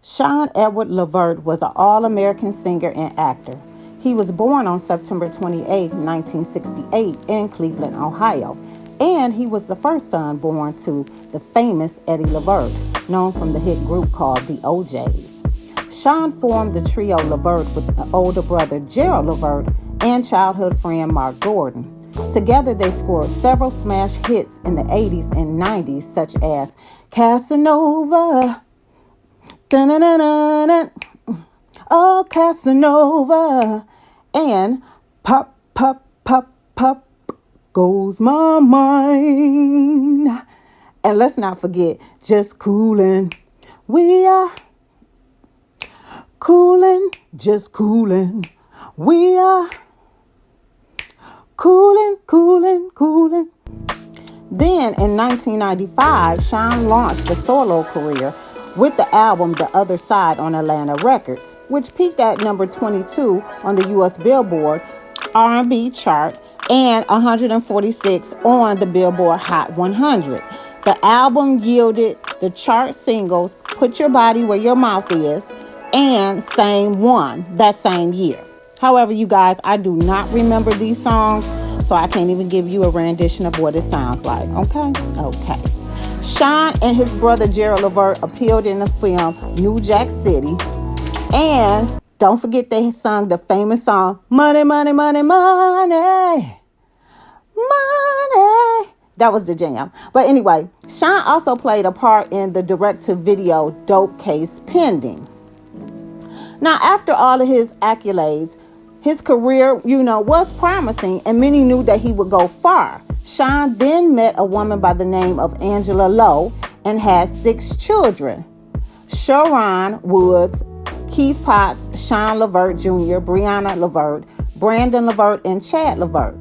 Sean Edward Levert was an all-American singer and actor. He was born on September 28, 1968 in Cleveland, Ohio, and he was the first son born to the famous Eddie Levert, known from the hit group called the O'Jays. Sean formed the trio Levert with an older brother Gerald Levert and childhood friend Mark Gordon. Together they scored several smash hits in the 80s and 90s, such as Casanova, da-na-na-na-na, oh Casanova, and Pop, Pop, Pop, Pop Goes My Mind. And let's not forget Just Coolin'. We are coolin', just coolin'. We are coolin', coolin', coolin'. Then in 1995, Sean launched a solo career with the album The Other Side on Atlantic Records, which peaked at number 22 on the U.S. Billboard R&B chart and 146 on the Billboard Hot 100. The album yielded the chart singles Put Your Body Where Your Mouth Is and Same One that same year. However, you guys, I do not remember these songs, so I can't even give you a rendition of what it sounds like. Okay. Sean and his brother Gerald Levert appeared in the film New Jack City. And don't forget they sung the famous song, Money, Money, Money, Money, Money. That was the jam. But anyway, Sean also played a part in the direct-to-video Dope Case Pending. Now, after all of his accolades, his career, was promising, and many knew that he would go far. Sean then met a woman by the name of Angela Lowe and had 6 children: Sharon Woods, Keith Potts, Sean Levert Jr., Brianna Levert, Brandon Levert, and Chad Levert.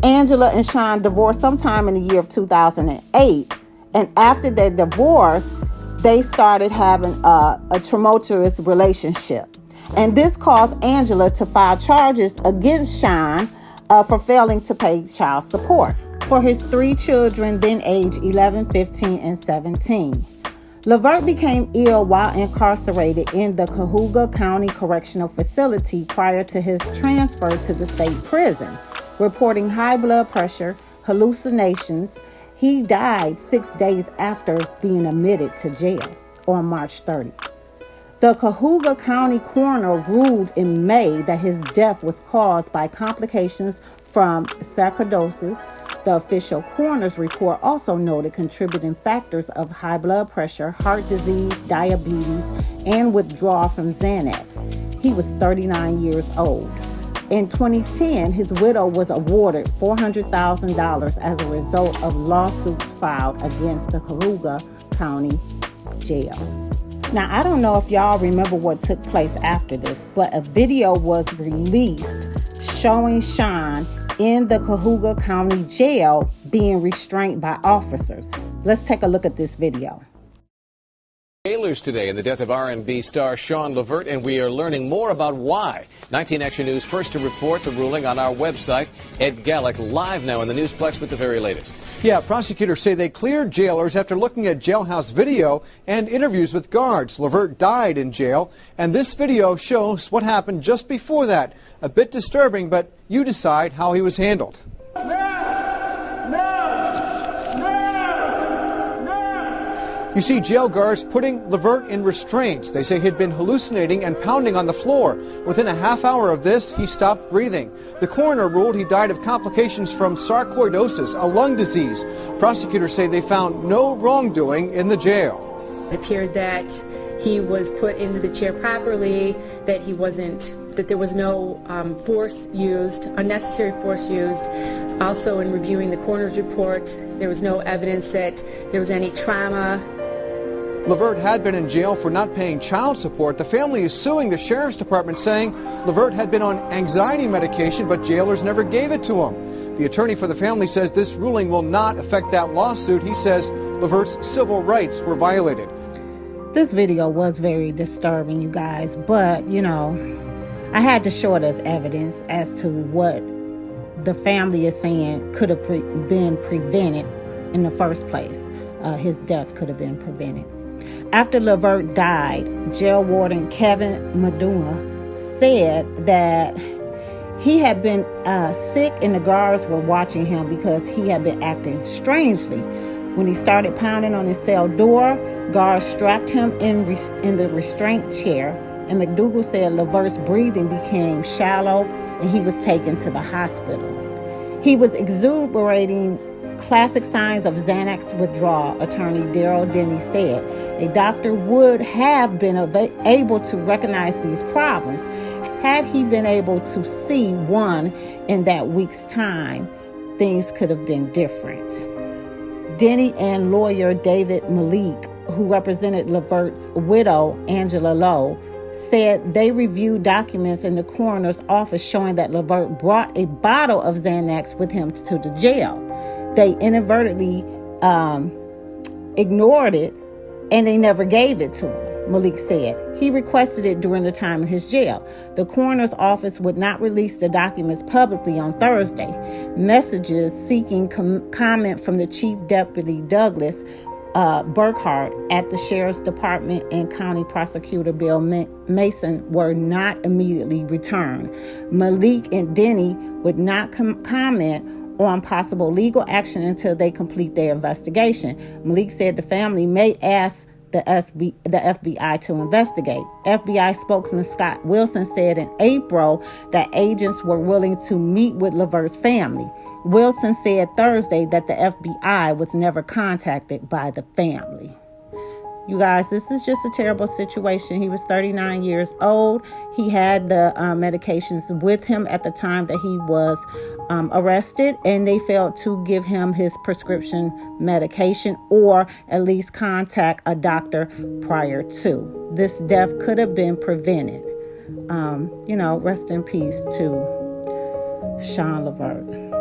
Angela and Sean divorced sometime in the year of 2008, and after their divorce, they started having a tumultuous relationship. And this caused Angela to file charges against Sean for failing to pay child support for his 3 children, then aged 11, 15, and 17. Levert became ill while incarcerated in the Cayuga County Correctional Facility prior to his transfer to the state prison, reporting high blood pressure, hallucinations. He died 6 days after being admitted to jail on March 30th. The Cayuga County coroner ruled in May that his death was caused by complications from sarcoidosis. The official coroner's report also noted contributing factors of high blood pressure, heart disease, diabetes, and withdrawal from Xanax. He was 39 years old. In 2010, his widow was awarded $400,000 as a result of lawsuits filed against the Cayuga County Jail. Now, I don't know if y'all remember what took place after this, but a video was released showing Sean in the Cayuga County Jail being restrained by officers. Let's take a look at this video. Jailers today in the death of R&B star Sean Levert, and we are learning more about why. 19 Action News first to report the ruling on our website. Ed Gallick live now in the Newsplex with the very latest. Yeah, prosecutors say they cleared jailers after looking at jailhouse video and interviews with guards. Levert died in jail, and this video shows what happened just before that. A bit disturbing, but you decide how he was handled. You see jail guards putting Levert in restraints. They say he'd been hallucinating and pounding on the floor. Within a half hour of this, he stopped breathing. The coroner ruled he died of complications from sarcoidosis, a lung disease. Prosecutors say they found no wrongdoing in the jail. It appeared that he was put into the chair properly, that there was no force used, unnecessary force used. Also, in reviewing the coroner's report, there was no evidence that there was any trauma. Levert had been in jail for not paying child support. The family is suing the sheriff's department, saying Levert had been on anxiety medication, but jailers never gave it to him. The attorney for the family says this ruling will not affect that lawsuit. He says Levert's civil rights were violated. This video was very disturbing, you guys, but, I had to show it as evidence as to what the family is saying could have been prevented in the first place. His death could have been prevented. After Levert died, jail warden Kevin Meduna said that he had been sick and the guards were watching him because he had been acting strangely. When he started pounding on his cell door, guards strapped him in the restraint chair, and McDougal said Levert's breathing became shallow and he was taken to the hospital. He was exuberating classic signs of Xanax withdrawal, attorney Daryl Denny said. A doctor would have been able to recognize these problems had he been able to see one in that week's time. Things could have been different. Denny and lawyer David Malik, who represented Levert's widow, Angela Lowe, said they reviewed documents in the coroner's office showing that Levert brought a bottle of Xanax with him to the jail. They inadvertently ignored it, and they never gave it to him, Malik said. He requested it during the time in his jail. The coroner's office would not release the documents publicly on Thursday. Messages seeking comment from the Chief Deputy Douglas Burkhart at the Sheriff's Department and County Prosecutor Bill Mason were not immediately returned. Malik and Denny would not comment on possible legal action until they complete their investigation. Malik said the family may ask the FBI to investigate. FBI spokesman Scott Wilson said in April that agents were willing to meet with Levert's family. Wilson said Thursday that the FBI was never contacted by the family. You guys, this is just a terrible situation. He was 39 years old. He had the medications with him at the time that he was arrested, and they failed to give him his prescription medication or at least contact a doctor prior to. This death could have been prevented. Rest in peace to Sean Levert.